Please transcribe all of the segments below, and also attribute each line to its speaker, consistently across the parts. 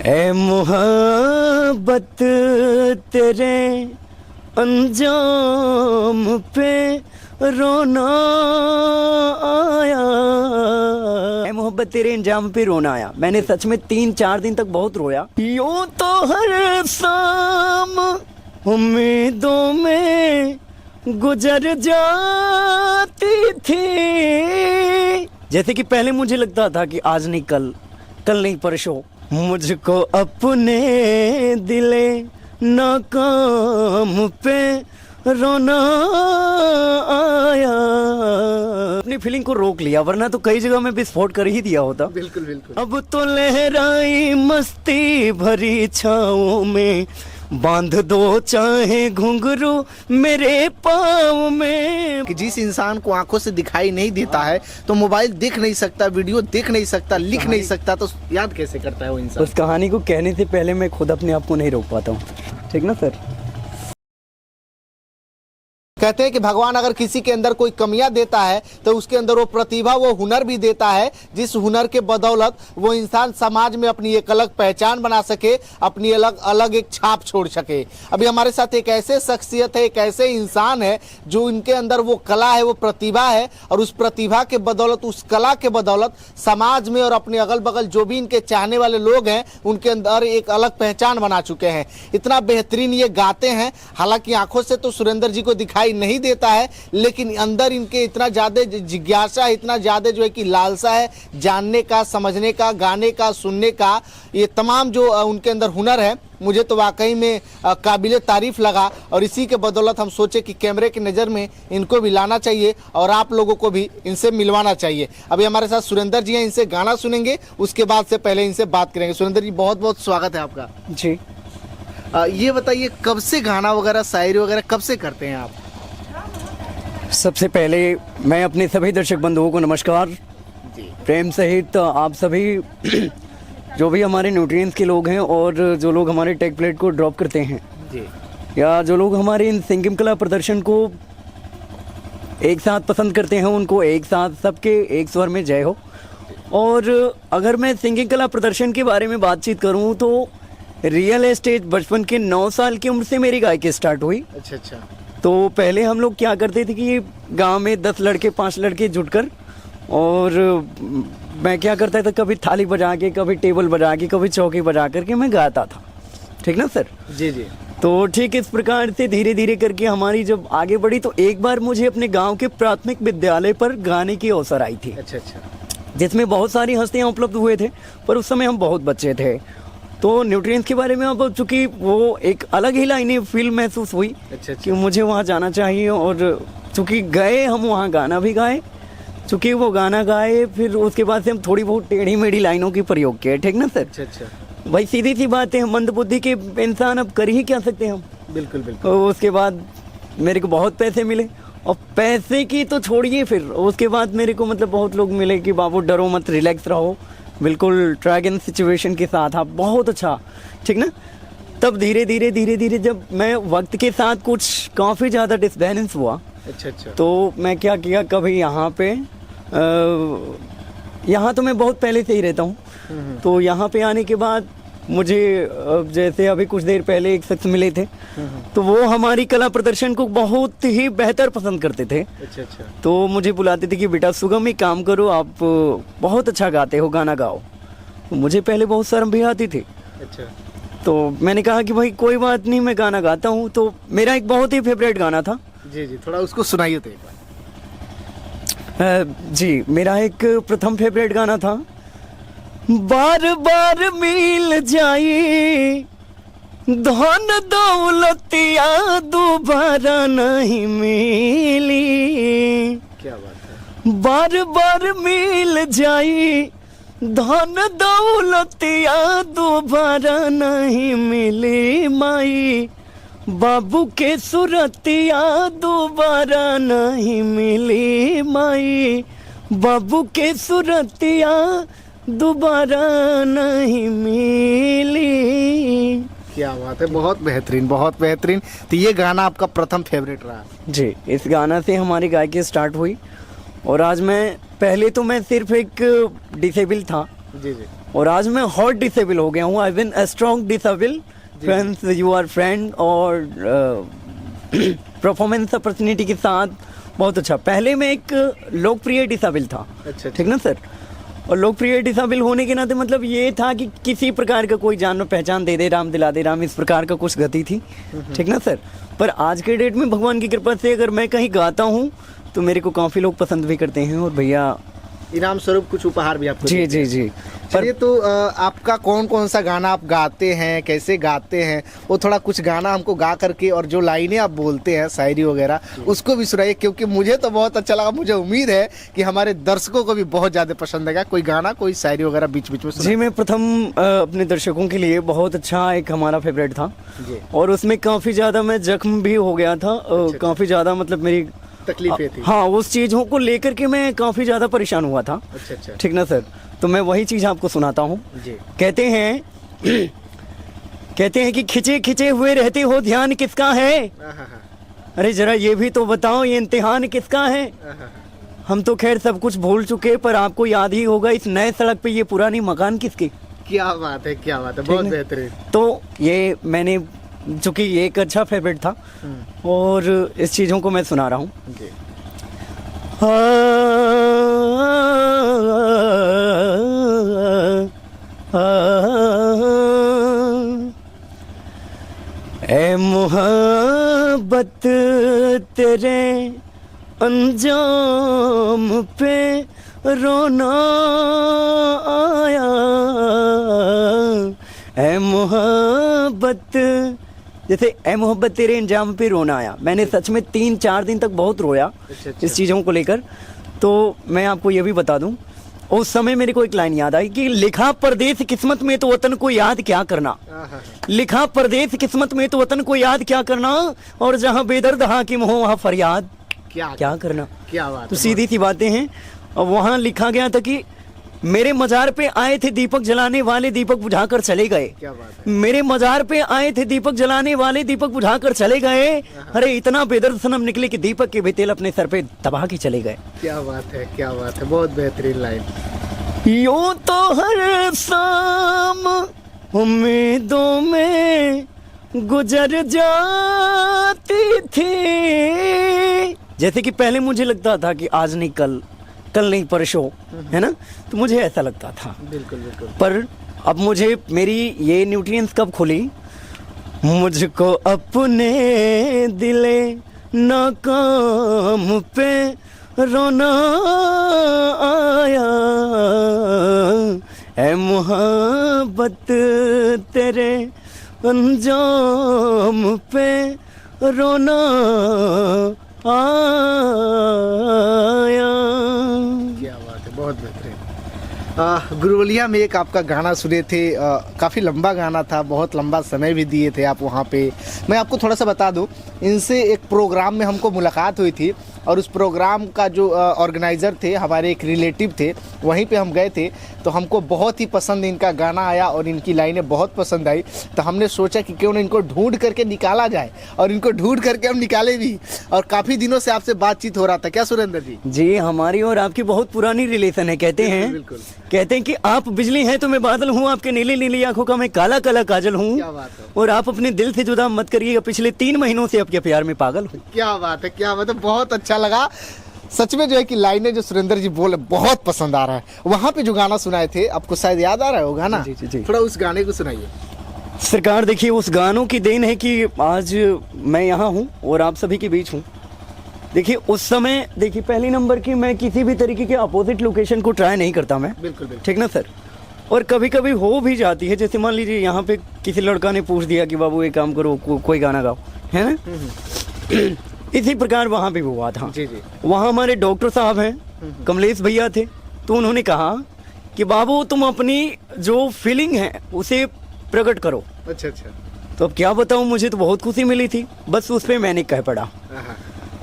Speaker 1: है मोहब्बत तेरे अंजाम पे रोना आया, है मोहब्बत तेरे अंजाम पे रोना आया। मैंने सच में 3-4 दिन तक बहुत रोया। यूं तो हर शाम उम्मीदों में गुजर जाती थी, जैसे कि पहले मुझे लगता था कि आज नहीं कल, कल नहीं परसों मुझको अपने दिले नाकाम पे रोना आया। अपनी फीलिंग को रोक लिया, वरना तो कई जगह में विस्फोट कर ही दिया होता।
Speaker 2: बिल्कुल बिल्कुल।
Speaker 1: अब तो लहराई मस्ती भरी छाओं में, बांध दो चाहे घुंघरू मेरे पाँव में।
Speaker 2: कि जिस इंसान को आंखों से दिखाई नहीं देता है तो मोबाइल देख नहीं सकता, वीडियो देख नहीं सकता, लिख नहीं सकता, तो याद कैसे करता है वो इंसान?
Speaker 1: उस कहानी को कहने से पहले मैं खुद अपने आप को नहीं रोक पाता हूँ, ठीक ना सर?
Speaker 2: कहते हैं कि भगवान अगर किसी के अंदर कोई कमियां देता है तो उसके अंदर वो प्रतिभा, वो हुनर भी देता है, जिस हुनर के बदौलत वो इंसान समाज में अपनी एक अलग पहचान बना सके, अपनी अलग अलग एक छाप छोड़ सके। अभी हमारे साथ एक ऐसे शख्सियत है, एक ऐसे इंसान है जो इनके अंदर वो कला है, वो प्रतिभा है, और उस प्रतिभा के बदौलत, उस कला के बदौलत समाज में और अपने अगल बगल जो भी इनके चाहने वाले लोग हैं उनके अंदर एक अलग पहचान बना चुके हैं। इतना बेहतरीन ये गाते हैं, हालांकि आंखों से तो सुरेंद्र जी को दिखाई नहीं देता है, लेकिन अंदर इनके इतना ज्यादा जिज्ञासा, इतना ज्यादा जो है कि लालसा है जानने का, समझने का, गाने का, सुनने का। ये तमाम जो उनके अंदर हुनर है मुझे तो वाकई में काबिले तारीफ लगा, और इसी के बदौलत हम सोचे कि कैमरे की नज़र में इनको भी लाना चाहिए और आप लोगों को भी इनसे मिलवाना चाहिए। अभी हमारे साथ सुरेंद्र जी हैं, इनसे गाना सुनेंगे, उसके बाद से पहले इनसे बात करेंगे। सुरेंद्र जी बहुत बहुत स्वागत है आपका
Speaker 1: जी।
Speaker 2: ये बताइए कब से गाना वगैरह, शायरी वगैरह कब से करते हैं आप?
Speaker 1: सबसे पहले मैं अपने सभी दर्शक बंधुओं को नमस्कार
Speaker 2: जी।
Speaker 1: प्रेम सहित आप सभी जो भी हमारे न्यूट्रिएंट्स के लोग हैं और जो लोग हमारे टेक प्लेट को ड्रॉप करते हैं
Speaker 2: जी,
Speaker 1: या जो लोग हमारे इन सिंगिंग कला प्रदर्शन को एक साथ पसंद करते हैं, उनको एक साथ सबके एक स्वर में जय हो। और अगर मैं सिंगिंग कला प्रदर्शन के बारे में बातचीत करूं तो रियल एस्टेट बचपन के 9 साल की उम्र से मेरी गायकी स्टार्ट हुई।
Speaker 2: अच्छा अच्छा।
Speaker 1: तो पहले हम लोग क्या करते थे कि गांव में 10 लड़के 5 लड़के जुटकर, और मैं क्या करता था, कभी थाली बजा के, कभी टेबल बजा के, कभी चौकी बजा करके मैं गाता था, ठीक ना सर?
Speaker 2: जी जी।
Speaker 1: तो ठीक इस प्रकार से धीरे धीरे करके हमारी जब आगे बढ़ी तो एक बार मुझे अपने गांव के प्राथमिक विद्यालय पर गाने की अवसर आई थी।
Speaker 2: अच्छा अच्छा।
Speaker 1: जिसमें बहुत सारी हस्तियां उपलब्ध हुए थे, पर उस समय हम बहुत बच्चे थे। तो न्यूट्रिएंट्स के बारे में अब चूंकि वो एक अलग ही लाइनें फील महसूस हुई कि मुझे वहाँ जाना चाहिए, और चूंकि गए हम वहाँ गाना भी गाए, चूंकि वो गाना गाए फिर उसके बाद से हम थोड़ी बहुत टेढ़ी मेढ़ी लाइनों की प्रयोग किए, ठीक ना सर?
Speaker 2: अच्छा अच्छा।
Speaker 1: भाई सीधी सी बात है, मंद बुद्धि के इंसान अब कर ही क्या सकते हैं हम।
Speaker 2: बिल्कुल बिल्कुल।
Speaker 1: उसके बाद मेरे को बहुत पैसे मिले, और पैसे की तो छोड़िए, फिर उसके बाद मेरे को मतलब बहुत लोग मिले कि बाबू डरो मत, रिलैक्स रहो, बिल्कुल ड्रैगन सिचुएशन के साथ आप बहुत अच्छा, ठीक ना? तब धीरे धीरे धीरे धीरे जब मैं वक्त के साथ कुछ काफ़ी ज़्यादा डिसबैलेंस हुआ। अच्छा अच्छा। तो मैं क्या किया, कभी यहाँ पे यहाँ तो मैं बहुत पहले से ही रहता हूँ, तो यहाँ पे आने के बाद मुझे जैसे अभी कुछ देर पहले एक शख्स मिले थे, तो वो हमारी कला प्रदर्शन को बहुत ही बेहतर पसंद करते थे। अच्छा अच्छा। तो मुझे बुलाते थे कि बेटा सुगम एक काम करो, आप बहुत अच्छा गाते हो, गाना गाओ। मुझे पहले बहुत शर्म भी आती थी। अच्छा। तो मैंने कहा कि भाई कोई बात नहीं, मैं गाना गाता हूँ। तो मेरा एक बहुत ही फेवरेट गाना था।
Speaker 2: जी जी, थोड़ा उसको सुनाइए तो एक बार।
Speaker 1: जी, मेरा एक प्रथम फेवरेट गाना था, बार बार मिल जाई धन दौलतिया दोबारा नहीं मिली।
Speaker 2: क्या बात है।
Speaker 1: बार बार मिल जाई धन दौलतिया दोबारा नहीं मिली, माई बाबू के सुरतिया दोबारा नहीं मिली, माई बाबू के सुरतिया दोबारा नहीं मिली।
Speaker 2: क्या बात है, बहुत बेहतरीन, बहुत बेहतरीन। तो ये गाना आपका प्रथम फेवरेट रहा?
Speaker 1: जी, इस गाना से हमारी गायकी स्टार्ट हुई, और आज मैं, पहले तो मैं सिर्फ एक डिसेबल था।
Speaker 2: जी जी।
Speaker 1: और आज मैं हॉट डिसेबल हो गया हूँ। I been strong disable friends, you are friend, और परफॉर्मेंस अपॉर्चुनिटी के साथ बहुत अच्छा। पहले मैं एक लोकप्रिय डिसेबल था,
Speaker 2: अच्छा।
Speaker 1: ठीक ना सर। और लोकप्रिय डिसेबल होने के नाते मतलब ये था कि किसी प्रकार का कोई जान पहचान दे दे राम, दिला दे राम, इस प्रकार का कुछ गति थी, ठीक ना सर। पर आज के डेट में भगवान की कृपा से अगर मैं कहीं गाता हूँ तो मेरे को काफ़ी लोग पसंद भी करते हैं, और भैया
Speaker 2: इनाम स्वरूप कुछ उपहार भी आपको
Speaker 1: जी
Speaker 2: देते हैं।
Speaker 1: जी जी।
Speaker 2: चलिए, तो आपका कौन कौन सा गाना आप गाते हैं, कैसे गाते हैं, वो थोड़ा कुछ गाना हमको गा करके, और जो लाइनें आप बोलते हैं शायरी वगैरह, उसको भी सुनाइए, क्योंकि मुझे तो बहुत अच्छा लगा। मुझे उम्मीद है कि हमारे दर्शकों को भी बहुत ज़्यादा पसंद आएगा। कोई गाना, कोई शायरी वगैरह बीच बीच में
Speaker 1: जी। मैं प्रथम अपने दर्शकों के लिए बहुत अच्छा एक हमारा फेवरेट था, और उसमें काफ़ी ज़्यादा मैं जख्म भी हो गया था। काफ़ी ज़्यादा मतलब मेरी
Speaker 2: तकलीफें थी।
Speaker 1: हाँ, उस चीज़ों को लेकर के मैं काफ़ी ज़्यादा परेशान हुआ था,
Speaker 2: अच्छा अच्छा।
Speaker 1: ठीक ना सर। तो मैं वही चीज़ आपको सुनाता हूँ। कहते हैं कि खिंचे खिंचे हुए रहते हो, ध्यान किसका है? अरे जरा ये भी तो बताओ, ये इम्तिहान किसका है? हम तो खैर सब कुछ भूल चुके, पर आपको याद ही होगा इस नए सड़क पे ये पुरानी मकान किसकी?
Speaker 2: क्या बात है, क्या बात है, बहुत बेहतरीन।
Speaker 1: तो ये मैंने, चूंकि ये एक अच्छा फेवरेट था, और इस चीज़ों को मैं सुना रहा हूँ। ए मोहब्बत तेरे अंजाम पे रोना आया, ए मोहब्बत, जैसे ए मोहब्बत तेरे अंजाम पे रोना आया। मैंने सच में 3-4 दिन तक बहुत रोया इस चीज़ों को लेकर। तो मैं आपको ये भी बता दूं, उस समय मेरे को एक लाइन याद आई कि लिखा परदेस किस्मत में तो वतन को याद क्या करना, लिखा परदेस किस्मत में तो वतन को याद क्या करना, और जहां बेदर्द हाकिम हो वहां फरियाद क्या करना।
Speaker 2: क्या बात।
Speaker 1: तो सीधी सी बातें हैं। और वहां लिखा गया था कि मेरे मजार पे आए थे दीपक जलाने वाले, दीपक बुझाकर चले गए।
Speaker 2: क्या बात है।
Speaker 1: मेरे मजार पे आए थे दीपक जलाने वाले, दीपक बुझाकर चले गए। अरे इतना बेदर्द सनम निकले कि दीपक के भी तेल अपने सर पे दबा के चले गए।
Speaker 2: क्या बात है, क्या बात है, बहुत बेहतरीन लाइन।
Speaker 1: यूं तो हर शाम उम्मीदों में गुजर जाती थी। जैसे कि पहले मुझे लगता था कि आज नहीं कल, कल नहीं परसों, है ना, तो मुझे ऐसा लगता था।
Speaker 2: बिल्कुल बिल्कुल।
Speaker 1: पर अब मुझे मेरी ये न्यूट्रिएंट्स कब खुली, मुझको अपने दिले नाकाम पे रोना आया, ऐ मोहब्बत तेरे अंजाम पे रोना आया।
Speaker 2: क्या बात है, बहुत बेहतरीन। गुरुवलिया में एक आपका गाना सुने थे, काफ़ी लंबा गाना था, बहुत लंबा समय भी दिए थे आप वहाँ पे। मैं आपको थोड़ा सा बता दूँ, इनसे एक प्रोग्राम में हमको मुलाकात हुई थी, और उस प्रोग्राम का जो ऑर्गेनाइज़र थे हमारे एक रिलेटिव थे, वहीं पे हम गए थे। तो हमको बहुत ही पसंद इनका गाना आया और इनकी लाइनें बहुत पसंद आई। तो हमने सोचा कि क्यों ना इनको ढूंढ करके निकाला जाए, और इनको ढूंढ करके हम निकाले भी। और काफ़ी दिनों से आपसे बातचीत हो रहा था, क्या सुरेंद्र जी?
Speaker 1: जी, हमारी और आपकी बहुत पुरानी रिलेशन है। कहते हैं
Speaker 2: बिल्कुल।
Speaker 1: कहते हैं कि आप बिजली हैं तो मैं बादल हूँ, आपके नीली नीली आंखों का मैं काला काला काजल हूँ,
Speaker 2: क्या बात है।
Speaker 1: और आप अपने दिल से जुदा मत करिएगा, पिछले 3 महीनों से आपके प्यार में पागल हूँ।
Speaker 2: क्या बात है, क्या बात है, बहुत अच्छा लगा सच में। जो है कि लाइनें जो सुरेंद्र जी बोले बहुत पसंद आ रहा है। वहाँ पे जो गाना सुनाए थे, आपको शायद याद आ रहा है वो गाना?
Speaker 1: जी, जी, जी।
Speaker 2: थोड़ा उस गाने को सुनाइए।
Speaker 1: सरकार देखिए, उस गानों की देन है कि आज मैं यहाँ हूँ और आप सभी के बीच हूँ। देखिए उस समय, देखिए पहली नंबर की मैं किसी भी तरीके के अपोजिट लोकेशन को ट्राई नहीं करता मैं,
Speaker 2: बिल्कुल बिल्कुल,
Speaker 1: ठीक ना सर। और कभी कभी हो भी जाती है, जैसे मान लीजिए यहाँ पे किसी लड़का ने पूछ दिया कि बाबू एक काम करो, कोई गाना गाओ, है ना। इसी प्रकार वहाँ पे हुआ था।
Speaker 2: जी जी।
Speaker 1: वहाँ हमारे डॉक्टर साहब हैं, कमलेश भैया थे। तो उन्होंने कहा कि बाबू तुम अपनी जो फीलिंग है उसे प्रकट करो।
Speaker 2: अच्छा अच्छा।
Speaker 1: तो अब क्या बताऊँ, मुझे तो बहुत खुशी मिली थी, बस उस पर मैंने कह पड़ा,
Speaker 2: हाँ।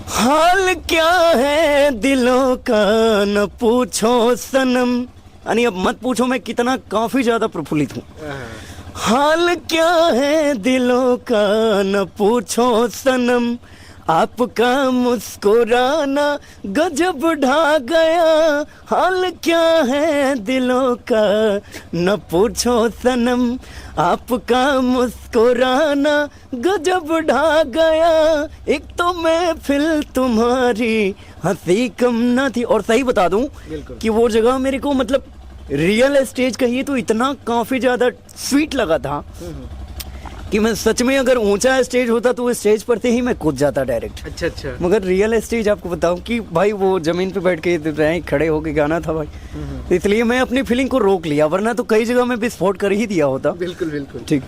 Speaker 1: हाल क्या है दिलों का न पूछो सनम। यानी अब मत पूछो मैं कितना काफी ज्यादा प्रफुल्लित हूँ। हाल क्या है दिलों का न पूछो सनम, आपका मुस्कुराना गजब ढा गया, हाल क्या है दिलों का न पूछो सनम। आपका मुस्कुराना गजब ढा गया, एक तो महफिल तुम्हारी हंसी कम न थी। और सही बता दूं कि वो जगह मेरे को मतलब रियल स्टेज कहिए तो इतना काफी ज्यादा स्वीट लगा था कि मैं सच में अगर ऊंचा स्टेज होता तो वो स्टेज पर से ही मैं कूद जाता डायरेक्ट।
Speaker 2: अच्छा अच्छा।
Speaker 1: मगर रियल स्टेज आपको बताऊं कि भाई वो जमीन पे बैठ के रहे खड़े होके गाना था भाई, इसलिए मैं अपनी फीलिंग को रोक लिया, वरना तो कई जगह में विस्फोट कर ही दिया होता।
Speaker 2: बिल्कुल बिल्कुल
Speaker 1: ठीक,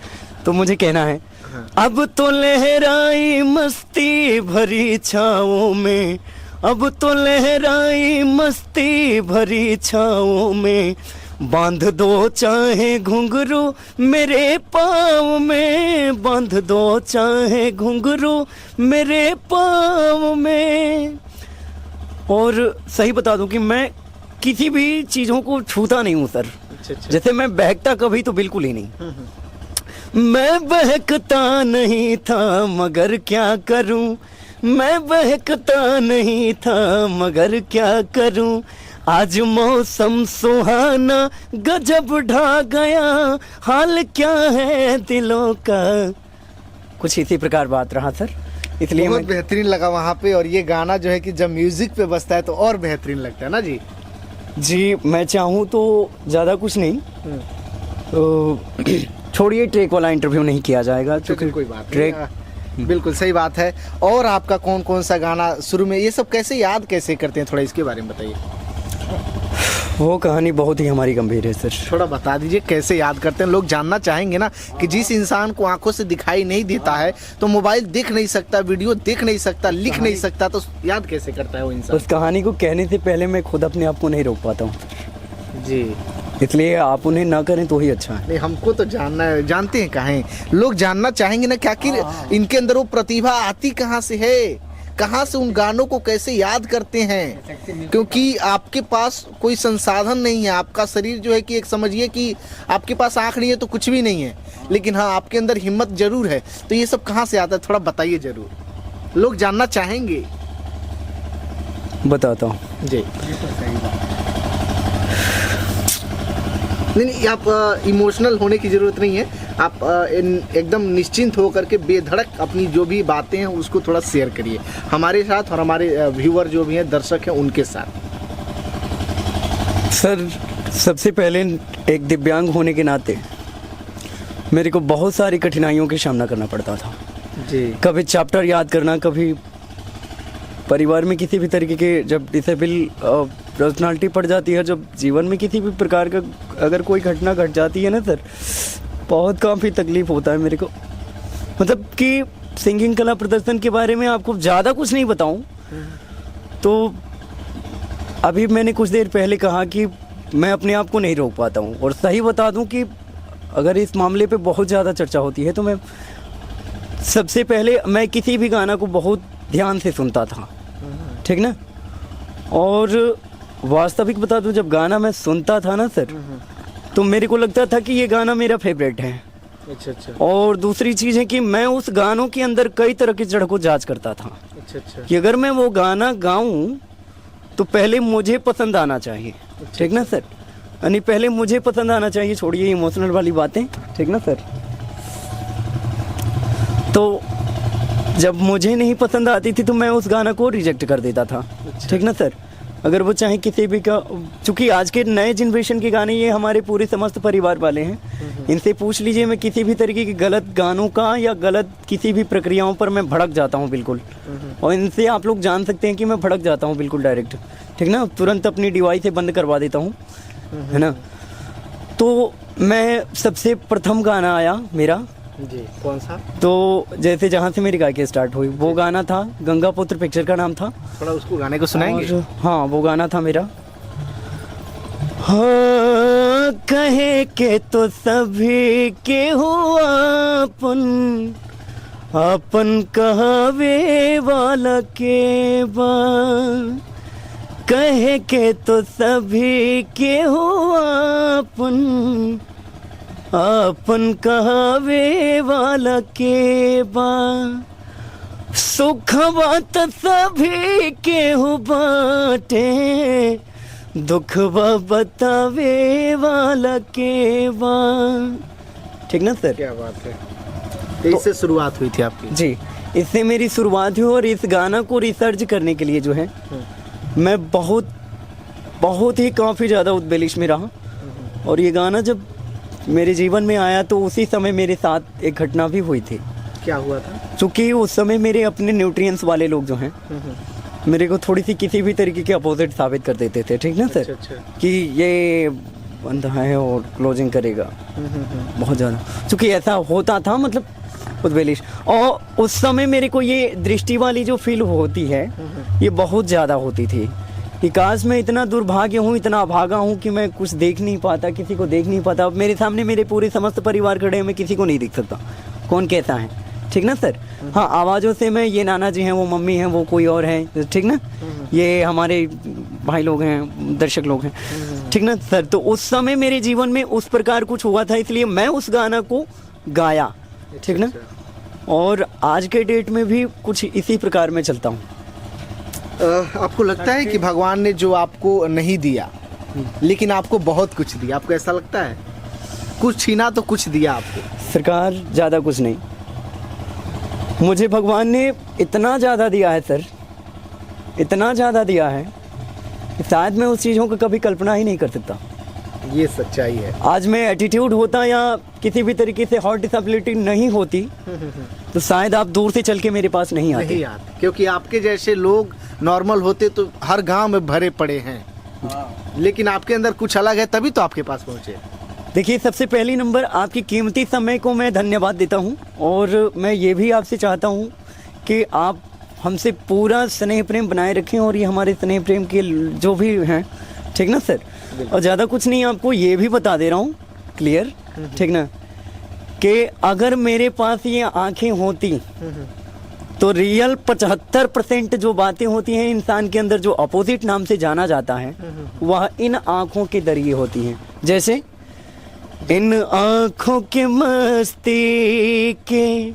Speaker 1: तो मुझे कहना है
Speaker 2: हाँ।
Speaker 1: अब तो लहराई मस्ती भरी छाओं में, अब तो लहराई मस्ती भरी छाओं में, बांध दो चाहे घुंघरू मेरे पाँव में, बांध दो चाहे घुंघरू मेरे पाँव में। और सही बता दूं कि मैं किसी भी चीजों को छूता नहीं हूँ सर।
Speaker 2: अच्छा अच्छा।
Speaker 1: जैसे मैं बहकता कभी तो बिल्कुल ही नहीं, मैं बहकता नहीं था मगर क्या करूं, मैं बहकता नहीं था मगर क्या करूं, आज मौसम सुहाना गजब ढा गया, हाल क्या है दिलों का। कुछ इसी प्रकार बात रहा सर, इसलिए
Speaker 2: बहुत
Speaker 1: मैं
Speaker 2: बेहतरीन लगा वहाँ पे। और ये गाना जो है कि जब म्यूजिक पे बजता है तो और बेहतरीन लगता है ना जी।
Speaker 1: जी मैं चाहूँ तो ज़्यादा कुछ नहीं, तो छोड़िए ट्रैक वाला इंटरव्यू नहीं किया जाएगा क्योंकि
Speaker 2: कोई बात
Speaker 1: ट्रैक
Speaker 2: नहीं, बिल्कुल सही बात है। और आपका कौन कौन सा गाना शुरू में ये सब कैसे याद कैसे करते हैं, थोड़ा इसके बारे में बताइए।
Speaker 1: वो कहानी बहुत ही हमारी गंभीर है सर।
Speaker 2: थोड़ा बता दीजिए कैसे याद करते हैं, लोग जानना चाहेंगे ना कि जिस इंसान को आंखों से दिखाई नहीं देता है, तो मोबाइल देख नहीं सकता, वीडियो देख नहीं सकता, लिख नहीं सकता, तो याद कैसे करता है वो इंसान।
Speaker 1: उस कहानी को कहने से पहले मैं खुद अपने आप को नहीं रोक पाता हूँ
Speaker 2: जी,
Speaker 1: इसलिए आप उन्हें ना करें तो ही अच्छा है।
Speaker 2: नहीं हमको तो जानना है, जानते हैं कहाँ हैं लोग, जानना चाहेंगे ना कि आखिर इनके अंदर वो प्रतिभा आती कहाँ से है, कहाँ से उन गानों को कैसे याद करते हैं। क्योंकि आपके पास कोई संसाधन नहीं है, आपका शरीर जो है कि एक समझिए कि आपके पास आँख नहीं है तो कुछ भी नहीं है, लेकिन हाँ आपके अंदर हिम्मत जरूर है। तो ये सब कहाँ से आता है, थोड़ा बताइए जरूर, लोग जानना चाहेंगे।
Speaker 1: बताता हूँ
Speaker 2: जी नहीं, आप इमोशनल होने की ज़रूरत नहीं है, आप एकदम निश्चिंत होकर के बेधड़क अपनी जो भी बातें हैं उसको थोड़ा शेयर करिए हमारे साथ और हमारे व्यूअर जो भी हैं, दर्शक हैं, उनके साथ।
Speaker 1: सर सबसे पहले एक दिव्यांग होने के नाते मेरे को बहुत सारी कठिनाइयों का सामना करना पड़ता था
Speaker 2: जी।
Speaker 1: कभी चैप्टर याद करना, कभी परिवार में किसी भी तरीके के जब डिसेबल पर्सनालिटी पड़ जाती है, जब जीवन में किसी भी प्रकार का अगर कोई घटना घट जाती है ना सर, बहुत काफ़ी तकलीफ होता है मेरे को। मतलब कि सिंगिंग कला प्रदर्शन के बारे में आपको ज़्यादा कुछ नहीं बताऊं तो अभी मैंने कुछ देर पहले कहा कि मैं अपने आप को नहीं रोक पाता हूं। और सही बता दूं कि अगर इस मामले पे बहुत ज़्यादा चर्चा होती है तो मैं सबसे पहले मैं किसी भी गाना को बहुत ध्यान से सुनता था, ठीक ना। और वास्तविक बता दूं, जब गाना मैं सुनता था ना सर तो मेरे को लगता था कि ये गाना मेरा फेवरेट है।
Speaker 2: अच्छा अच्छा।
Speaker 1: और दूसरी चीज़ है कि मैं उस गानों के अंदर कई तरह की जड़ को जांच करता था
Speaker 2: अच्छा अच्छा।
Speaker 1: कि अगर मैं वो गाना गाऊं तो पहले मुझे पसंद आना चाहिए, ठीक ना सर, यानी पहले मुझे पसंद आना चाहिए, छोड़िए इमोशनल वाली बातें, ठीक ना सर। तो जब मुझे नहीं पसंद आती थी तो मैं उस गाना को रिजेक्ट कर देता था, ठीक ना सर। अगर वो चाहे किसी भी का, चूँकि आज के नए जनरेशन के गाने ये हमारे पूरे समस्त परिवार वाले हैं, इनसे पूछ लीजिए, मैं किसी भी तरीके के गलत गानों का या गलत किसी भी प्रक्रियाओं पर मैं भड़क जाता हूँ बिल्कुल। और इनसे आप लोग जान सकते हैं कि मैं भड़क जाता हूँ बिल्कुल डायरेक्ट, ठीक ना, तुरंत अपनी डिवाइस से बंद करवा देता हूँ, है ना। तो मैं सबसे प्रथम गाना आया मेरा
Speaker 2: जी, कौन सा?
Speaker 1: तो जैसे जहाँ से मेरी गायकी स्टार्ट हुई वो गाना था गंगा पुत्र, पिक्चर का नाम था।
Speaker 2: थोड़ा उसको गाने को सुनाएंगे?
Speaker 1: हाँ वो गाना था मेरा। हाँ कहे के तो सभी के हो अपन, अपन कहावे वाला के बा, कहे के तो सभी के हो अपन, अपन कहावे वाला के बा, सुख बात सभी के हो बाटे, दुख बतावे वाला के बा। ठीक ना सर?
Speaker 2: क्या बात है। तो इससे शुरुआत हुई थी आपकी?
Speaker 1: जी, इससे मेरी शुरुआत हुई। और इस गाना को रिसर्च करने के लिए जो है मैं बहुत ही काफ़ी ज़्यादा उद्वेलिश में रहा। और ये गाना जब मेरे जीवन में आया तो उसी समय मेरे साथ एक घटना भी हुई थी।
Speaker 2: क्या हुआ था?
Speaker 1: क्योंकि उस समय मेरे अपने न्यूट्रिएंट्स वाले लोग जो हैं मेरे को थोड़ी सी किसी भी तरीके के अपोजिट साबित कर देते थे। ठीक ना सर?
Speaker 2: अच्छा।
Speaker 1: कि ये बंदा है और क्लोजिंग करेगा बहुत ज़्यादा, क्योंकि ऐसा होता था, मतलब उद्वेलिश। और उस समय मेरे को ये दृष्टि वाली जो फील होती है ये बहुत ज़्यादा होती थी कि काश मैं इतना दुर्भाग्य हूँ, इतना अभागा हूँ कि मैं कुछ देख नहीं पाता, किसी को देख नहीं पाता। अब मेरे सामने मेरे पूरे समस्त परिवार खड़े हैं, मैं किसी को नहीं दिख सकता कौन कैसा है। ठीक ना सर? हाँ, आवाज़ों से मैं, ये नाना जी हैं, वो मम्मी हैं, वो कोई और है। ठीक ना? ये हमारे भाई लोग हैं, दर्शक लोग हैं। ठीक ना सर? तो उस समय मेरे जीवन में उस प्रकार कुछ हुआ था, इसलिए मैं उस गाना को गाया। ठीक ना? और आज के डेट में भी कुछ इसी प्रकार में चलता हूँ।
Speaker 2: आपको लगता है कि भगवान ने जो आपको नहीं दिया लेकिन आपको बहुत कुछ दिया? आपको ऐसा लगता है? कुछ छीना तो कुछ दिया आपको?
Speaker 1: सरकार, ज़्यादा कुछ नहीं। मुझे भगवान ने इतना ज़्यादा दिया है सर, इतना ज़्यादा दिया है कि शायद मैं उस चीज़ों को कभी कल्पना ही नहीं कर सकता।
Speaker 2: ये सच्चाई है।
Speaker 1: आज में एटीट्यूड होता या किसी भी तरीके से हॉट डिसेबिलिटी नहीं होती तो शायद आप दूर से चल के मेरे पास नहीं आते।
Speaker 2: क्योंकि आपके जैसे लोग नॉर्मल होते तो हर गांव में भरे पड़े हैं, लेकिन आपके अंदर कुछ अलग है, तभी तो आपके पास पहुंचे।
Speaker 1: देखिए, सबसे पहली नंबर आपकी कीमती समय को मैं धन्यवाद देता हूं। और मैं ये भी आपसे चाहता हूं कि आप हमसे पूरा स्नेह प्रेम बनाए रखें। और ये हमारे स्नेह प्रेम के जो भी हैं, ठीक ना सर? और ज़्यादा कुछ नहीं, आपको ये भी बता दे रहा हूँ क्लियर, ठीक ना, कि अगर मेरे पास ये आंखें होती तो रियल 75% जो बातें होती हैं इंसान के अंदर, जो अपोजिट नाम से जाना जाता है, वह इन आँखों के जरिए होती हैं। जैसे इन आँखों के मस्ती के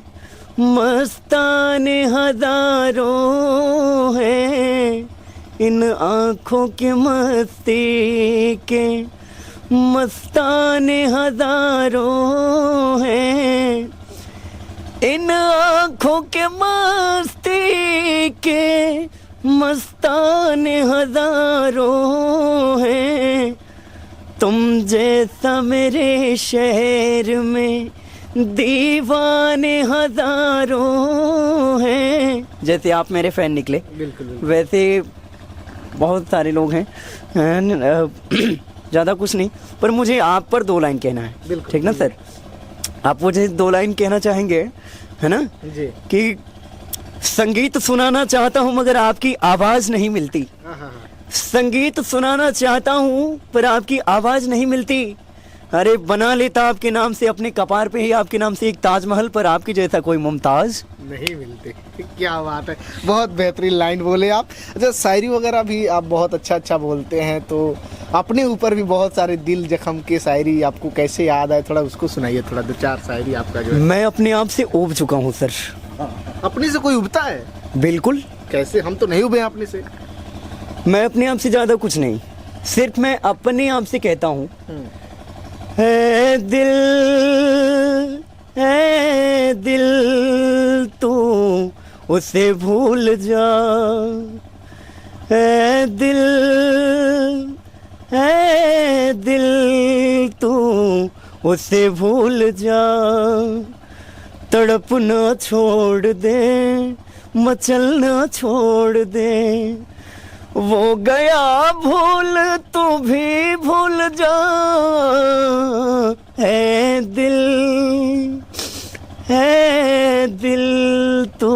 Speaker 1: मस्ताने हजारों हैं, इन आँखों के मस्ती के मस्ताने हजारों हैं, इन आँखों के मस्ती के मस्ताने हजारों हैं, तुम जैसा मेरे शहर में दीवाने हजारों हैं। जैसे आप मेरे फैन निकले,
Speaker 2: बिल्कुल।
Speaker 1: वैसे बहुत सारे लोग हैं। ज़्यादा कुछ नहीं, पर मुझे आप पर 2 लाइन कहना है। ठीक ना सर? आप मुझे 2 लाइन कहना चाहेंगे, है ना
Speaker 2: जी?
Speaker 1: कि संगीत सुनाना चाहता हूँ मगर आपकी आवाज़ नहीं मिलती। संगीत सुनाना चाहता हूँ पर आपकी आवाज़ नहीं मिलती। अरे बना लेता आपके नाम से, अपने कपार पे ही आपके नाम से एक ताजमहल, पर आपकी जैसा कोई मुमताज
Speaker 2: नहीं मिलते। क्या बात है, बहुत बेहतरीन लाइन बोले आप। अच्छा, शायरी वगैरह भी आप बहुत अच्छा बोलते हैं, तो अपने ऊपर भी बहुत सारे दिल जख्म के शायरी आपको कैसे याद आए, थोड़ा उसको सुनाइए। थोड़ा 2-4 शायरी आपका जो है।
Speaker 1: मैं अपने आप से ऊब चुका हूँ सर।
Speaker 2: अपने से कोई उबता है?
Speaker 1: बिल्कुल।
Speaker 2: कैसे? हम तो नहीं उबे अपने से।
Speaker 1: मैं अपने आप से ज़्यादा कुछ नहीं, सिर्फ मैं अपने आप से कहता हूँ, है दिल तू उसे भूल जा, है दिल तू उसे भूल जा, तड़पना छोड़ दे, मचलना छोड़ दे, वो गया भूल तू भी भूल जा, है दिल तू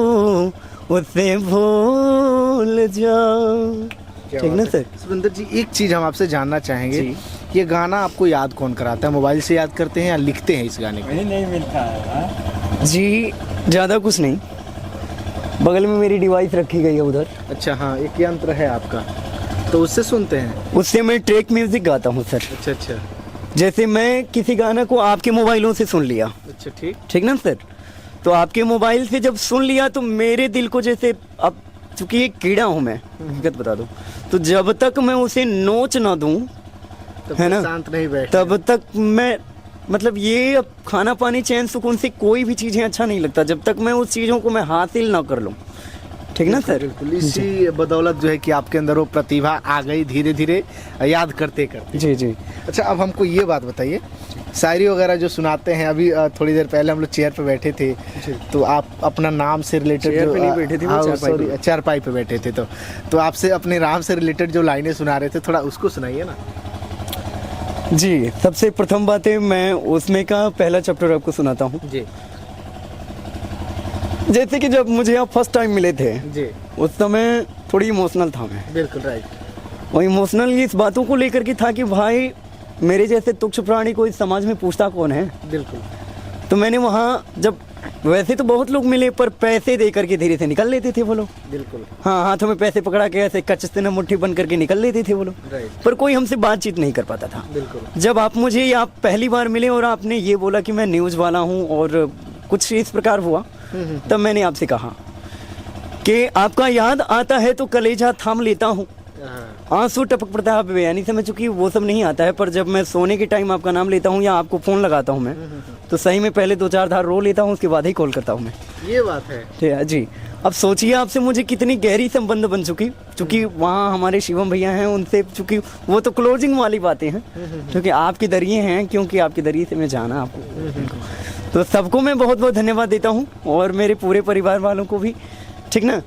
Speaker 1: उसे भूल जा। ठीक ना सर?
Speaker 2: सुरेंद्र जी, एक चीज हम आपसे जानना चाहेंगे, ये गाना आपको याद कौन कराता है? मोबाइल से याद करते हैं या लिखते हैं इस गाने को?
Speaker 3: नहीं मिलता है
Speaker 1: जी, ज़्यादा कुछ नहीं, बगल में मेरी डिवाइस रखी गई है उधर।
Speaker 2: अच्छा, हाँ, एक यंत्र है आपका, तो उससे सुनते हैं?
Speaker 1: उससे मैं ट्रैक म्यूजिक गाता हूँ सर।
Speaker 2: अच्छा।
Speaker 1: जैसे मैं किसी गाना को आपके मोबाइलों से सुन लिया,
Speaker 2: अच्छा, ठीक।
Speaker 1: ना सर, तो आपके मोबाइल से जब सुन लिया तो मेरे दिल को जैसे, अब चूंकि एक कीड़ा हूं मैं, हकीकत बता दूं, तो जब तक मैं उसे नोच ना दूं, है ना,
Speaker 2: शांत नहीं बैठ
Speaker 1: तब तक मैं, मतलब ये अब खाना पानी चैन सुकून से कोई भी चीजें अच्छा नहीं लगता जब तक मैं उस चीजों को मैं हासिल ना कर लूं। ठीक ना सर?
Speaker 2: बिल्कुल, इसी बदौलत जो है कि आपके अंदर वो प्रतिभा आ गई धीरे धीरे, याद करते करते।
Speaker 1: जी जी।
Speaker 2: अच्छा, अब हमको ये बात बताइए, शायरी वगैरह जो सुनाते हैं, अभी थोड़ी देर पहले हम लोग चेयर पे बैठे थे, तो आप अपना नाम से रिलेटेड
Speaker 1: चेयर पे नहीं बैठे थे, वो चारपाई पे।
Speaker 2: चारपाई पे बैठे थे, तो आपसे अपने नाम से रिलेटेड जो लाइनें सुना रहे थे, थोड़ा उसको सुनाइए ना।
Speaker 1: जी, सबसे प्रथम बात है, मैं उसमें का पहला चैप्टर आपको सुनाता हूँ।
Speaker 2: जी
Speaker 1: जैसे कि जब मुझे आप फर्स्ट टाइम मिले थे,
Speaker 2: जी,
Speaker 1: उस समय थोड़ी इमोशनल था मैं।
Speaker 2: बिल्कुल राइट।
Speaker 1: और इमोशनल इस बातों को लेकर के था कि भाई मेरे जैसे तुच्छ प्राणी को इस समाज में पूछता कौन है।
Speaker 2: बिल्कुल।
Speaker 1: तो मैंने वहाँ जब, वैसे तो बहुत लोग मिले पर पैसे दे करके धीरे से निकल लेते थे वो लोग।
Speaker 2: बिल्कुल।
Speaker 1: हाँ, हाथों में पैसे पकड़ा के ऐसे कच्चे न मुट्ठी बन करके निकल लेते थे वो लोग,
Speaker 2: राइट।
Speaker 1: पर कोई हमसे बातचीत नहीं कर पाता था।
Speaker 2: बिल्कुल।
Speaker 1: जब आप मुझे आप पहली बार मिले और आपने ये बोला कि मैं न्यूज़ वाला हूँ और कुछ इस प्रकार हुआ, तब मैंने आपसे कहा कि आपका याद आता है तो कलेजा थाम लेता हूँ, आंसू टपक पड़ता है। बयानी से मैं, चूंकि वो सब नहीं आता है, पर जब मैं सोने के टाइम आपका नाम लेता हूँ या आपको फ़ोन लगाता हूँ मैं, तो सही में पहले 2-4 धार रो लेता हूँ, उसके बाद ही कॉल करता हूँ मैं।
Speaker 2: ये बात है।
Speaker 1: ठीक है जी। अब सोचिए आपसे मुझे कितनी गहरी संबंध बन चुकी, क्योंकि वहाँ हमारे शिवम भैया हैं, उनसे चूंकि वो तो क्लोजिंग वाली बातें हैं, क्योंकि आपके दरिए हैं, क्योंकि आपके दरिए से मैं जाना आपको, तो सबको मैं बहुत बहुत धन्यवाद देता हूँ और मेरे पूरे परिवार वालों को भी। ठीक ना?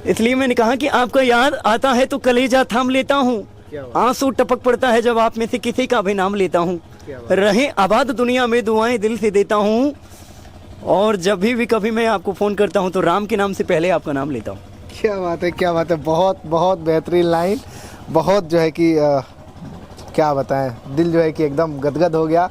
Speaker 1: इसलिए मैंने कहा कि आपका याद आता है तो कलेजा थाम लेता हूँ, आंसू टपक पड़ता है जब आप में से किसी का भी नाम लेता हूँ, रहे आबाद दुनिया में दुआएं दिल से देता हूँ, और जब भी कभी मैं आपको फ़ोन करता हूँ तो राम के नाम से पहले आपका नाम लेता हूँ।
Speaker 2: क्या बात है, क्या बात है, बहुत बहुत बेहतरीन लाइन, बहुत जो है कि क्या बताएं, दिल जो है कि एकदम गदगद हो गया।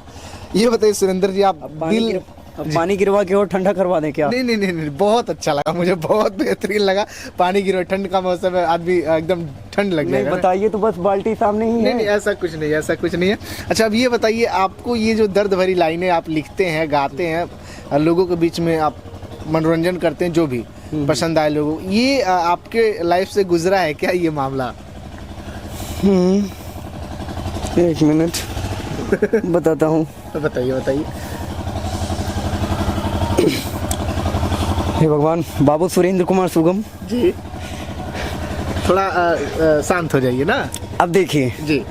Speaker 2: ये बताइए सुरेंद्र जी, आप दिल
Speaker 1: पानी गिरवा के और ठंडा करवा दें क्या?
Speaker 2: नहीं नहीं नहीं नहीं, बहुत अच्छा लगा मुझे, बहुत बेहतरीन लगा। पानी गिरो, ठंड का मौसम है, आदमी एकदम ठंड लग
Speaker 1: नहीं,
Speaker 2: जाएगा।
Speaker 1: बताइए तो बस बाल्टी सामने ही
Speaker 2: नहीं
Speaker 1: है।
Speaker 2: नहीं, ऐसा कुछ नहीं, ऐसा कुछ नहीं है। अच्छा, अब ये बताइए, आपको ये जो दर्द भरी लाइनें आप लिखते हैं, गाते हैं, लोगों के बीच में आप मनोरंजन करते हैं, जो भी पसंद आए लोगों, ये आपके लाइफ से गुजरा है क्या ये मामला?
Speaker 1: एक मिनट बताता हूँ।
Speaker 2: बताइए बताइए।
Speaker 1: हे भगवान, बाबू सुरेंद्र कुमार सुगम
Speaker 2: जी, थोड़ा शांत हो जाइए ना।
Speaker 1: अब देखिए
Speaker 2: जी,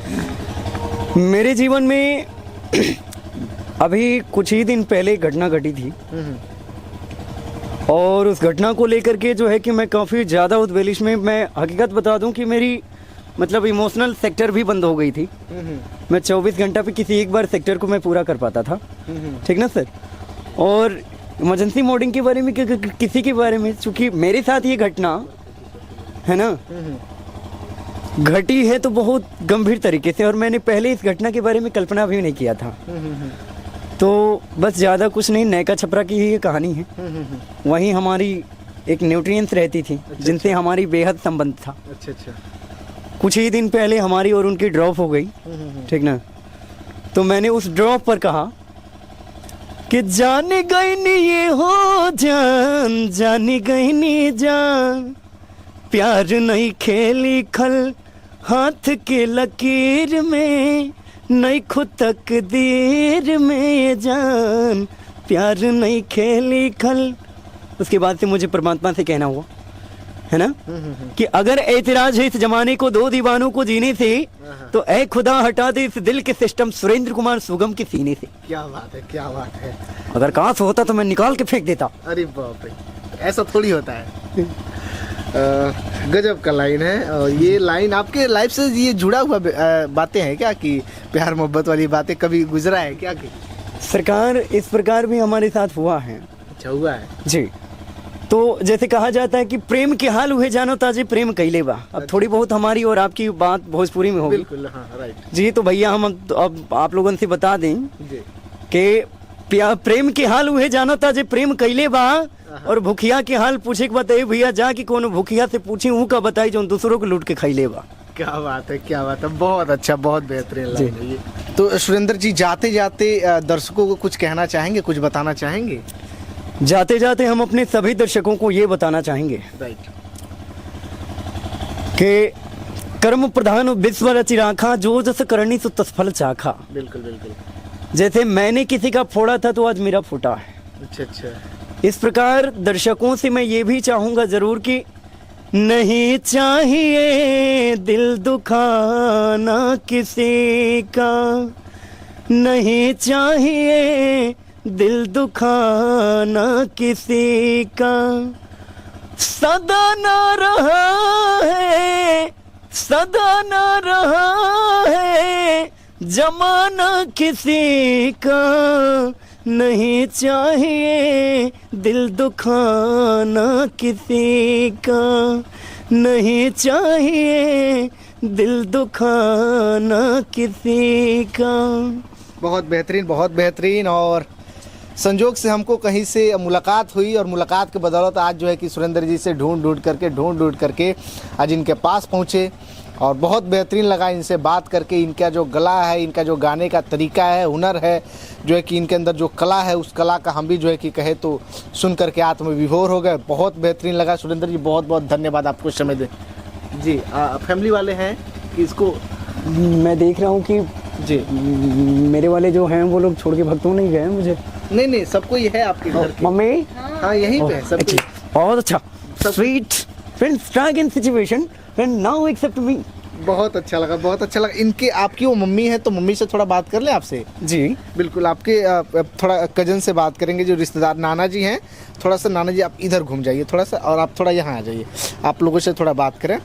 Speaker 1: मेरे जीवन में अभी कुछ ही दिन पहले एक घटना घटी थी, और उस घटना को लेकर के जो है कि मैं काफ़ी ज़्यादा उद्वेलिश में, मैं हकीकत बता दूं कि मेरी मतलब इमोशनल सेक्टर भी बंद हो गई थी। मैं 24 घंटा पे किसी एक बार सेक्टर को मैं पूरा कर पाता था। ठीक ना सर? और इमरजेंसी मोडिंग के बारे में किसी के बारे में, चूंकि मेरे साथ ये घटना है ना घटी है तो बहुत गंभीर तरीके से, और मैंने पहले इस घटना के बारे में कल्पना भी नहीं किया था। तो बस ज़्यादा कुछ नहीं, नैका छपरा की ही ये कहानी है। वहीं हमारी एक न्यूट्रिएंट्स रहती थी जिनसे हमारी बेहद संबंध था।
Speaker 2: अच्छा अच्छा।
Speaker 1: कुछ ही दिन पहले हमारी और उनकी ड्रॉप हो गई। ठीक ना? तो मैंने उस ड्रॉप पर कहा कि जाने गई नी ये हो जान, जाने गई नी जान, प्यार नहीं खेली खल हाथ के लकीर में, नहीं खुद तकदीर में जान, प्यार नहीं खेली खल। उसके बाद से मुझे परमात्मा से कहना हुआ, है ना, कि अगर ऐतराज है इस जमाने को दो दीवानों को जीने से, तो ऐ खुदा हटा दे इस दिल के सिस्टम सुरेंद्र कुमार सुगम के सीने से।
Speaker 2: क्या बात है, क्या बात है।
Speaker 1: अगर काश होता तो मैं निकाल के फेंक देता।
Speaker 2: अरे बाप रे, ऐसा थोड़ी होता है। गजब का लाइन है। और ये लाइन आपके लाइफ से ये जुड़ा हुआ बातें हैं क्या, कि प्यार मोहब्बत वाली बातें कभी गुजरा है क्या? कि
Speaker 1: सरकार इस प्रकार भी हमारे साथ हुआ है।
Speaker 2: अच्छा, हुआ है
Speaker 1: जी। तो जैसे कहा जाता है कि प्रेम के हाल हुए जानो ताजे प्रेम कैले बा। अब थोड़ी बहुत हमारी और आपकी बात भोजपुरी में होगी।
Speaker 2: बिल्कुल, हाँ, राइट
Speaker 1: जी। तो भैया हम अब आप लोगों से बता दें
Speaker 2: जी
Speaker 1: कि प्रेम के हाल हुए जानो ताजे प्रेम कैले बा, और भूखिया के हाल पूछे के बताइए भैया जा कि कौन भूखिया से पूछी ऊ का बताई जो दूसरों को लूट के खैले बा।
Speaker 2: क्या बात है, क्या बात है, बहुत अच्छा, बहुत बेहतरीन लाइन है ये। तो सुरेंद्र जी, जाते जाते दर्शकों को कुछ कहना चाहेंगे, कुछ बताना चाहेंगे?
Speaker 1: जाते जाते हम अपने सभी दर्शकों को ये बताना चाहेंगे
Speaker 2: राइट।
Speaker 1: कि कर्म प्रधान विश्व रचि राखा, जो जस करनी सो तत्फल चाखा।
Speaker 2: बिल्कुल बिल्कुल।
Speaker 1: जैसे मैंने किसी का फोड़ा था तो आज मेरा फूटा है।
Speaker 2: अच्छा अच्छा।
Speaker 1: इस प्रकार दर्शकों से मैं ये भी चाहूंगा जरूर कि नहीं चाहिए दिल दुखाना किसी का, नहीं चाहिए दिल दुखाना किसी का, सदा ना रहा है, सदा ना रहा है जमाना किसी का, नहीं चाहिए दिल दुखाना किसी का, नहीं चाहिए दिल दुखाना किसी का।
Speaker 2: बहुत बेहतरीन, बहुत बेहतरीन। और संजोग से हमको कहीं से मुलाकात हुई और मुलाकात के बदौलत आज जो है कि सुरेंद्र जी से ढूंढ ढूंढ करके आज इनके पास पहुँचे और बहुत बेहतरीन लगा इनसे बात करके। इनका जो गला है, इनका जो गाने का तरीका है, हुनर है, जो है कि इनके अंदर जो कला है, उस कला का हम भी जो है कि कहे तो सुन करके आत्मविभोर हो गए। बहुत बेहतरीन लगा सुरेंद्र जी, बहुत बहुत धन्यवाद आपको समय दे जी। फैमिली वाले हैं कि इसको
Speaker 1: मैं देख रहा हूँ कि
Speaker 2: जी
Speaker 1: मेरे वाले जो हैं वो लोग छोड़ के भक्तों नहीं गए मुझे।
Speaker 2: नहीं सबको ये है आपके घर के।
Speaker 1: मम्मी
Speaker 2: हाँ यहीं पे है सब।
Speaker 1: बहुत अच्छा, sweet friend strike in situation and now accept me.
Speaker 2: बहुत अच्छा लगा, बहुत अच्छा लगा। इनके आपकी वो मम्मी है तो मम्मी से थोड़ा बात कर ले आपसे।
Speaker 1: जी
Speaker 2: बिल्कुल, आपके थोड़ा कजन से बात करेंगे, जो रिश्तेदार नाना जी हैं। थोड़ा सा नाना जी आप इधर घूम जाइए थोड़ा सा, और आप थोड़ा यहाँ आ जाइए, आप लोगों से थोड़ा बात करें।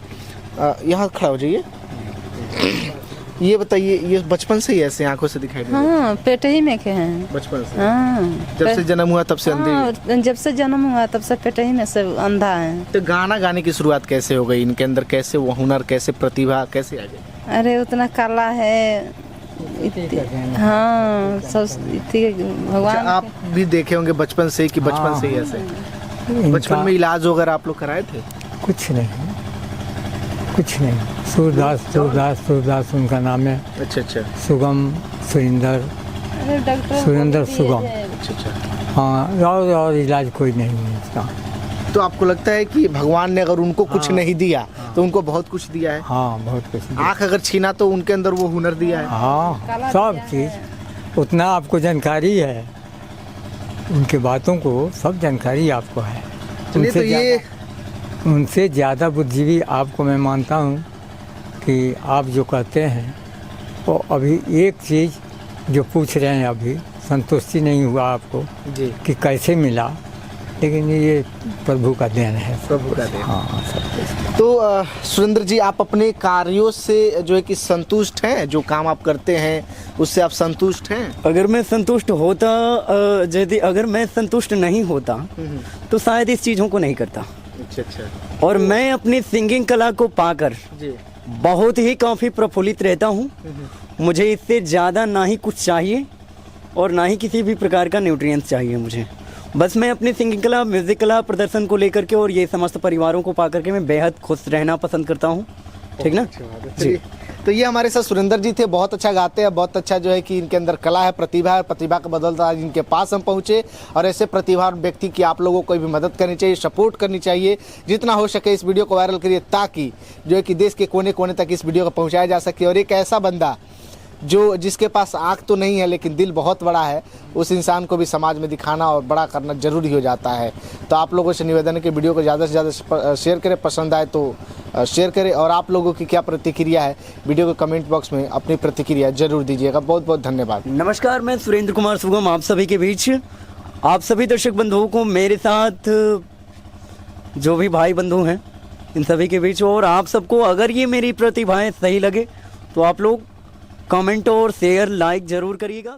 Speaker 2: यहाँ खड़ा हो जाइए। ये बताइए, ये बचपन से ही ऐसे आंखों से दिखाई दे रहे हैं?
Speaker 4: हाँ, पेट ही में के हैं
Speaker 2: बचपन से?
Speaker 4: हाँ,
Speaker 2: जब से जन्म हुआ तब से अंधे?
Speaker 4: हाँ, जब से जन्म हुआ तब से पेट ही में से अंधा है।
Speaker 2: तो गाना गाने की शुरुआत कैसे हो गई इनके अंदर? कैसे वो हुनर, कैसे प्रतिभा कैसे आ गई?
Speaker 4: अरे उतना कला है, हाँ सब भगवान।
Speaker 2: आप भी देखे होंगे बचपन से कि बचपन से ही ऐसे? बचपन में इलाज वगैरह आप लोग कराए थे?
Speaker 5: कुछ नहीं, कुछ नहीं। सूरदास उनका नाम है।
Speaker 2: अच्छा अच्छा।
Speaker 5: सुगम सुरेंद्र सुगम।
Speaker 2: अच्छा अच्छा।
Speaker 5: हाँ, और इलाज कोई नहीं है इसका।
Speaker 2: तो आपको लगता है कि भगवान ने अगर उनको कुछ नहीं दिया तो उनको बहुत कुछ दिया है?
Speaker 5: हाँ, बहुत कुछ।
Speaker 2: आँख अगर छीना तो उनके अंदर वो हुनर दिया है?
Speaker 5: हाँ, सब चीज़ उतना आपको जानकारी है, उनके बातों को सब जानकारी आपको है।
Speaker 2: चलिए, तो ये
Speaker 5: उनसे ज़्यादा बुद्धिजीवी आपको मैं मानता हूँ कि आप जो कहते हैं वो अभी एक चीज़ जो पूछ रहे हैं अभी संतुष्टि नहीं हुआ आपको
Speaker 2: जी
Speaker 5: कि कैसे मिला, लेकिन ये प्रभु का देन है,
Speaker 2: प्रभु का देन।
Speaker 5: हाँ, सब कुछ।
Speaker 2: तो सुरेंद्र जी, आप अपने कार्यों से जो है कि संतुष्ट हैं? जो काम आप करते हैं उससे आप संतुष्ट हैं?
Speaker 1: अगर मैं संतुष्ट होता, यदि अगर मैं संतुष्ट नहीं होता तो शायद इस चीज़ों को नहीं करता।
Speaker 2: अच्छा अच्छा।
Speaker 1: और मैं अपनी सिंगिंग कला को पाकर
Speaker 2: जी
Speaker 1: बहुत ही काफ़ी प्रफुल्लित रहता हूँ। मुझे इससे ज़्यादा ना ही कुछ चाहिए और ना ही किसी भी प्रकार का न्यूट्रिएंट्स चाहिए मुझे। बस मैं अपनी सिंगिंग कला, म्यूज़िक कला, प्रदर्शन को लेकर के और ये समस्त परिवारों को पाकर के मैं बेहद खुश रहना पसंद करता हूँ। ठीक ना जी।
Speaker 2: तो ये हमारे साथ सुरेंद्र जी थे, बहुत अच्छा गाते हैं, बहुत अच्छा जो है कि इनके अंदर कला है, प्रतिभा है। प्रतिभा के बदौलत आज इनके पास हम पहुँचे। और ऐसे प्रतिभावान व्यक्ति की आप लोगों को भी मदद करनी चाहिए, सपोर्ट करनी चाहिए। जितना हो सके इस वीडियो को वायरल करिए ताकि जो है कि देश के कोने कोने तक इस वीडियो को पहुँचाया जा सके। और एक ऐसा बंदा जिसके पास आँख तो नहीं है लेकिन दिल बहुत बड़ा है, उस इंसान को भी समाज में दिखाना और बड़ा करना जरूरी हो जाता है। तो आप लोगों से निवेदन है कि वीडियो को ज़्यादा से ज़्यादा शेयर करें, पसंद आए तो शेयर करें। और आप लोगों की क्या प्रतिक्रिया है वीडियो के कमेंट बॉक्स में अपनी प्रतिक्रिया जरूर दीजिएगा। बहुत बहुत धन्यवाद।
Speaker 1: नमस्कार, मैं सुरेंद्र कुमार सुगम आप सभी के बीच। आप सभी दर्शक बंधुओं को, मेरे साथ जो भी भाई बंधु हैं इन सभी के बीच, और आप सबको अगर ये मेरी प्रतिभाएं सही लगे तो आप लोग कमेंट और शेयर लाइक ज़रूर करिएगा।